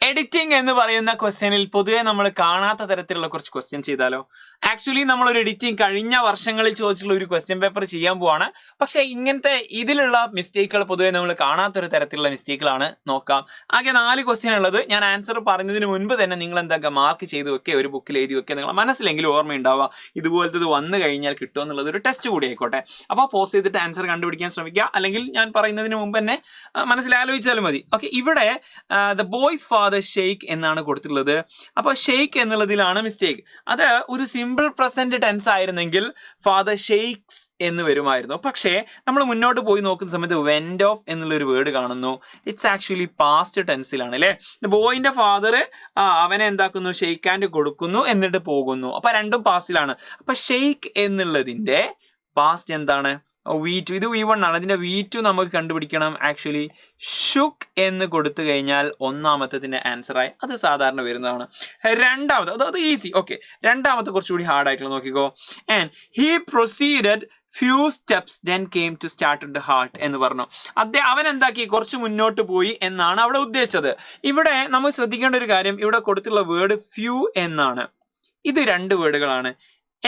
Editing എന്ന് പറയുന്ന ക്വസ്റ്റ്യനിൽ പൊതുവെ നമ്മൾ കാണാത്ത തരത്തിലുള്ള കുറച്ച് ക്വസ്റ്റ്യൻ ചെയ്താലോ? ആക്ച്വലി നമ്മളൊരു എഡിറ്റിംഗ് കഴിഞ്ഞ വർഷങ്ങളിൽ ചോദിച്ചിട്ടുള്ള ഒരു ക്വസ്റ്റ്യൻ പേപ്പർ ചെയ്യാൻ പോവാണ്. പക്ഷെ ഇങ്ങനത്തെ ഇതിലുള്ള മിസ്റ്റേക്കുകൾ പൊതുവെ നമ്മൾ കാണാത്തൊരു തരത്തിലുള്ള മിസ്റ്റേക്കുകളാണ്. നോക്കാം. ആകെ 4 ക്വസ്റ്റ്യൻ ഉള്ളത്. ഞാൻ ആൻസർ പറഞ്ഞതിന് മുൻപ് തന്നെ നിങ്ങൾ എന്താക്കുക, മാർക്ക് ചെയ്ത് വെക്കുക, ഒരു ബുക്കിൽ എഴുതി വെക്കുക. നിങ്ങൾ മനസ്സിലെങ്കിലും ഓർമ്മയുണ്ടാവുക, ഇതുപോലത്തെ വന്നു കഴിഞ്ഞാൽ കിട്ടുമോ എന്നുള്ളത് ഒരു ടെസ്റ്റ് കൂടി ആയിക്കോട്ടെ. അപ്പോൾ പോസ്റ്റ് ചെയ്തിട്ട് ആൻസർ കണ്ടുപിടിക്കാൻ ശ്രമിക്കുക, അല്ലെങ്കിൽ ഞാൻ പറയുന്നതിന് മുമ്പ് തന്നെ മനസ്സിലാലോചിച്ചാലും മതി. ഓക്കെ, ഇവിടെ ദ ബോയ്സ് ഫാദർ ഷെയ്ക്ക് എന്നാണ് കൊടുത്തിട്ടുള്ളത്. അപ്പോൾ ഷെയ്ക്ക് എന്നുള്ളതിലാണ് മിസ്റ്റേക്ക്. അത് ഒരു സിമ്പിൾ പ്രസന്റ് ടെൻസ് ആയിരുന്നെങ്കിൽ ഫാദർ ഷെയ്ക്സ് എന്ന് വരുമായിരുന്നു. പക്ഷേ നമ്മൾ മുന്നോട്ട് പോയി നോക്കുന്ന സമയത്ത് വെന്റ് ഓഫ് എന്നുള്ളൊരു വേർഡ് കാണുന്നു. ഇറ്റ്സ് ആക്ച്വലി പാസ്റ്റ് ടെൻസിലാണ് അല്ലേ. ബോയിന്റെ ഫാദർ അവനെ എന്താക്കുന്നു, ഷെയ്ക്ക് ഹാൻഡ് കൊടുക്കുന്നു, എന്നിട്ട് പോകുന്നു. അപ്പൊ രണ്ടും പാസ്റ്റിലാണ്. അപ്പൊ ഷെയ്ക്ക് എന്നുള്ളതിന്റെ പാസ്റ്റ് എന്താണ്? V2. ഇത് V1 ആണ്. അതിന്റെ V2 നമുക്ക് കണ്ടുപിടിക്കണം. ആക്ച്വലി ഷുക്ക് എന്ന് കൊടുത്തു കഴിഞ്ഞാൽ ഒന്നാമത്തെ ആൻസറായി അത് സാധാരണ വരുന്നതാണ്. രണ്ടാമത്തെ അത് ഈസി. ഓക്കെ, രണ്ടാമത്തെ കുറച്ചുകൂടി ഹാർഡ് ആയിട്ടുള്ള നോക്കിക്കോ. And he proceeded few steps then came to started heart എന്ന് പറഞ്ഞു. അവൻ എന്താക്കി, കുറച്ച് മുന്നോട്ട് പോയി എന്നാണ് അവിടെ ഉദ്ദേശിച്ചത്. ഇവിടെ നമ്മൾ ശ്രദ്ധിക്കേണ്ട ഒരു കാര്യം, ഇവിടെ കൊടുത്തുള്ള വേർഡ് ഫ്യൂ എന്നാണ്. ഇത് 2 വേർഡുകളാണ്.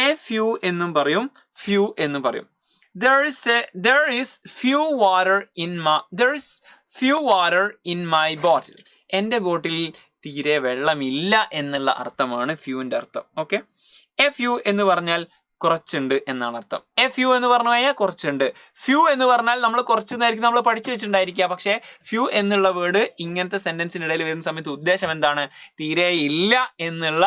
എ ഫ്യൂ എന്നും പറയും, ഫ്യൂ എന്നും പറയും. There is few water in my bottle. എൻ്റെ ബോട്ടിലിൽ തീരെ വെള്ളമില്ല എന്നുള്ള അർത്ഥമാണ് ഫ്യൂവിന്റെ അർത്ഥം. ഓക്കെ, എ ഫ്യൂ എന്ന് പറഞ്ഞാൽ കുറച്ചുണ്ട് എന്നാണ് അർത്ഥം. എ ഫ്യൂ എന്ന് പറഞ്ഞു കഴിഞ്ഞാൽ കുറച്ചുണ്ട്. ഫ്യൂ എന്ന് പറഞ്ഞാൽ നമ്മൾ കുറച്ചെന്നായിരിക്കും നമ്മൾ പഠിച്ചു വെച്ചിട്ടുണ്ടായിരിക്കുക. പക്ഷേ ഫ്യൂ എന്നുള്ള വേർഡ് ഇങ്ങനത്തെ സെന്റൻസിനിടയിൽ വരുന്ന സമയത്ത് ഉദ്ദേശം എന്താണ്? തീരെ ഇല്ല എന്നുള്ള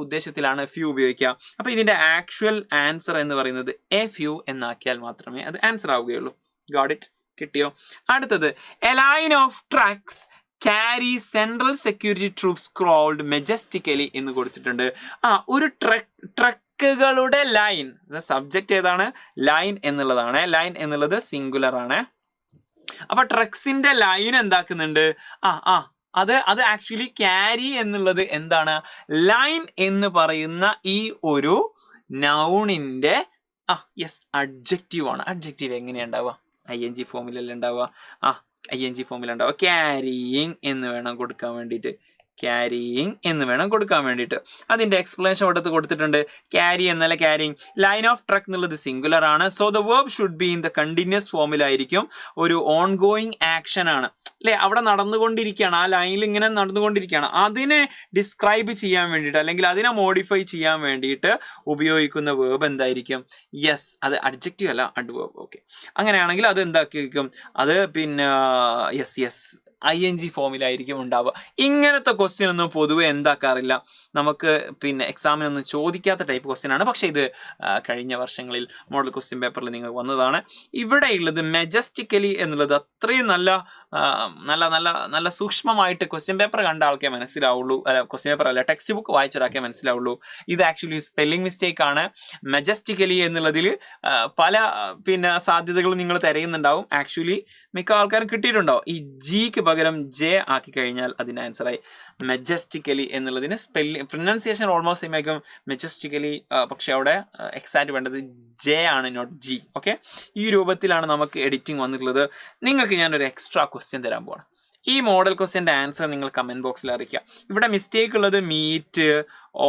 ഉദ്ദേശത്തിലാണ് ഫ്യൂ ഉപയോഗിക്കുക. അപ്പൊ ഇതിന്റെ ആക്ച്വൽ ആൻസർ എന്ന് പറയുന്നത് എ ഫ്യൂ എന്നാക്കിയാൽ മാത്രമേ അത് ആൻസർ ആവുകയുള്ളൂ. Got it? കിട്ടിയോ? അടുത്തത്, a line of trucks carry central security troops crawled majestically എന്ന് കൊടുത്തിട്ടുണ്ട്. ഒരു ട്രക്കുകളുടെ ലൈൻ. സബ്ജക്റ്റ് ഏതാണ്? ലൈൻ എന്നുള്ളതാണ്. ലൈൻ എന്നുള്ളത് സിംഗുലർ ആണ്. അപ്പൊ ട്രക്സിന്റെ ലൈൻ എന്താക്കുന്നുണ്ട്? അത് ആക്ച്വലി ക്യാരി എന്നുള്ളത് എന്താണ്? ലൈൻ എന്ന് പറയുന്ന ഈ ഒരു നൗണിന്റെ അഡ്ജക്റ്റീവ് ആണ്. അഡ്ജക്റ്റീവ് എങ്ങനെയാ ഉണ്ടാവുക? ING ഫോമിലല്ലേ ഉണ്ടാവുക? ING ഫോമിലുണ്ടാവുക. ക്യാരിയിങ് എന്ന് വേണം കൊടുക്കാൻ വേണ്ടിയിട്ട്. ക്യാരിയിങ് എന്ന് വേണം കൊടുക്കാൻ വേണ്ടിയിട്ട്. അതിന്റെ എക്സ്പ്ലനേഷൻ അവിടുത്തെ കൊടുത്തിട്ടുണ്ട്. ക്യാരി എന്നല്ല ക്യാരിങ്. ലൈൻ ഓഫ് ട്രക്ക് എന്നുള്ളത് സിംഗുലർ ആണ്. So the verb should be in the continuous ഫോമിലായിരിക്കും. ഒരു ഓൺ ഗോയിങ് ആക്ഷൻ ആണ് അല്ലെ, അവിടെ നടന്നുകൊണ്ടിരിക്കുകയാണ്, ആ ലൈനിൽ ഇങ്ങനെ നടന്നുകൊണ്ടിരിക്കുകയാണ്. അതിനെ ഡിസ്ക്രൈബ് ചെയ്യാൻ വേണ്ടിയിട്ട് അല്ലെങ്കിൽ അതിനെ മോഡിഫൈ ചെയ്യാൻ വേണ്ടിയിട്ട് ഉപയോഗിക്കുന്ന വേർബ് എന്തായിരിക്കും? യെസ്, അത് അഡ്ജക്റ്റീവ് അല്ല, അഡ്വേർബ്. ഓക്കെ, അങ്ങനെയാണെങ്കിൽ അത് എന്താക്കിയിരിക്കും? അത് പിന്നെ യെസ് ING ഫോമിലായിരിക്കും ഉണ്ടാവുക. ഇങ്ങനത്തെ ക്വസ്റ്റ്യൻ ഒന്നും പൊതുവെ എന്താക്കാറില്ല, നമുക്ക് പിന്നെ എക്സാമിനൊന്നും ചോദിക്കാത്ത ടൈപ്പ് ക്വസ്റ്റ്യൻ ആണ്. പക്ഷെ ഇത് കഴിഞ്ഞ വർഷങ്ങളിൽ മോഡൽ ക്വസ്റ്റ്യൻ പേപ്പറിൽ നിങ്ങൾ വന്നതാണ്. ഇവിടെ ഉള്ളത് മെജസ്റ്റിക്കലി എന്നുള്ളത് അത്രയും നല്ല സൂക്ഷ്മമായിട്ട് ക്വസ്റ്റ്യൻ പേപ്പർ കണ്ട ആൾക്കേ മനസ്സിലാവുള്ളൂ. ക്വസ്റ്റ്യൻ പേപ്പർ അല്ല, ടെക്സ്റ്റ് ബുക്ക് വായിച്ചൊരാക്കേ മനസ്സിലാവുള്ളൂ. ഇത് ആക്ച്വലി സ്പെല്ലിംഗ് മിസ്റ്റേക്ക് ആണ്. മെജസ്റ്റിക്കലി എന്നുള്ളതിൽ പല പിന്നെ സാധ്യതകളും നിങ്ങൾ തിരയുന്നുണ്ടാവും. ആക്ച്വലി മിക്ക ആൾക്കാരും കിട്ടിയിട്ടുണ്ടാവും. ഈ ജിക്ക് പകരം ജെ ആക്കി കഴിഞ്ഞാൽ അതിന് ആൻസറായി. മെജസ്റ്റിക്കലി എന്നുള്ളതിന് പ്രൊനൗൺസിയേഷൻ ഓൾമോസ്റ്റ് സെയിം ആയിരിക്കും മെജസ്റ്റിക്കലി, പക്ഷെ അവിടെ എക്സാക്റ്റ് വേണ്ടത് ജെ ആണ്, നോട്ട് ജി. ഓക്കെ, ഈ രൂപത്തിലാണ് നമുക്ക് എഡിറ്റിംഗ് വന്നിട്ടുള്ളത്. നിങ്ങൾക്ക് ഞാനൊരു എക്സ്ട്രാ ക്വസ്റ്റ്യൻ തരാൻ പോവാണ്. ഈ മോഡൽ ക്വസ്റ്റ്യൻ്റെ ആൻസർ നിങ്ങൾ കമന്റ് ബോക്സിൽ അറിയിക്കുക. ഇവിടെ മിസ്റ്റേക്ക് ഉള്ളത് മീറ്റ്,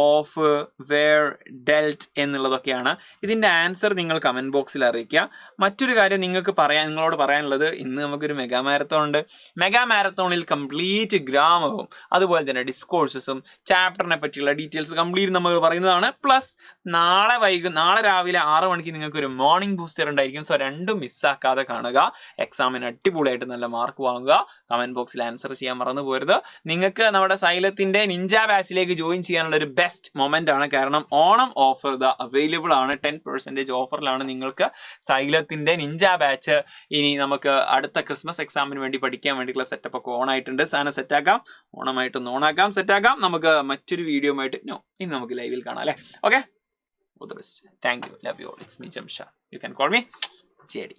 ഓഫ്, വേർ, ഡെൽറ്റ് എന്നുള്ളതൊക്കെയാണ്. ഇതിൻ്റെ ആൻസർ നിങ്ങൾ കമന്റ് ബോക്സിൽ അറിയിക്കുക. മറ്റൊരു കാര്യം നിങ്ങളോട് പറയാനുള്ളത്, ഇന്ന് നമുക്കൊരു മെഗാ മാരത്തോൺ ഉണ്ട്. മെഗാ മാരത്തോണിൽ കംപ്ലീറ്റ് ഗ്രാമവും അതുപോലെ തന്നെ ഡിസ്കോഴ്സസും ചാപ്റ്ററിനെ പറ്റിയുള്ള ഡീറ്റെയിൽസ് കംപ്ലീറ്റ് നമ്മൾ പറയുന്നതാണ്. പ്ലസ് നാളെ രാവിലെ 6 മണിക്ക് നിങ്ങൾക്ക് ഒരു മോർണിംഗ് ബൂസ്റ്റർ ഉണ്ടായിരിക്കും. സോ രണ്ടും മിസ്സാക്കാതെ കാണുക. എക്സാമിന് അടിപൊളിയായിട്ട് നല്ല മാർക്ക് വാങ്ങുക. കമന്റ് ബോക്സിൽ ആൻസർ ചെയ്യാൻ മറന്നു പോരുത്. നിങ്ങൾക്ക് നമ്മുടെ സൈലത്തിന്റെ നിഞ്ച ബാച്ചിലേക്ക് ജോയിൻ ചെയ്യാനുള്ള ഒരു ബെസ്റ്റ് മൊമെന്റ് ആണ്. കാരണം ഓണം ഓഫർ അവൈലബിൾ ആണ്. 10% ഓഫറിലാണ് നിങ്ങൾക്ക് സൈലത്തിന്റെ നിഞ്ച ബാച്ച്. ഇനി നമുക്ക് അടുത്ത ക്രിസ്മസ് എക്സാമിന് വേണ്ടി പഠിക്കാൻ വേണ്ടിയിട്ടുള്ള സെറ്റപ്പ് ഒക്കെ ഓൺ ആയിട്ടുണ്ട്. സാധനം സെറ്റാക്കാം, ഓണമായിട്ടൊന്ന് ഓണാക്കാം, സെറ്റാക്കാം. നമുക്ക് മറ്റൊരു വീഡിയോ ആയിട്ട് ഇനി നമുക്ക് ലൈവിൽ കാണാം അല്ലേ. Okay, all the best. Thank you. Love you all. It's me, Jamshad. You can call me JD.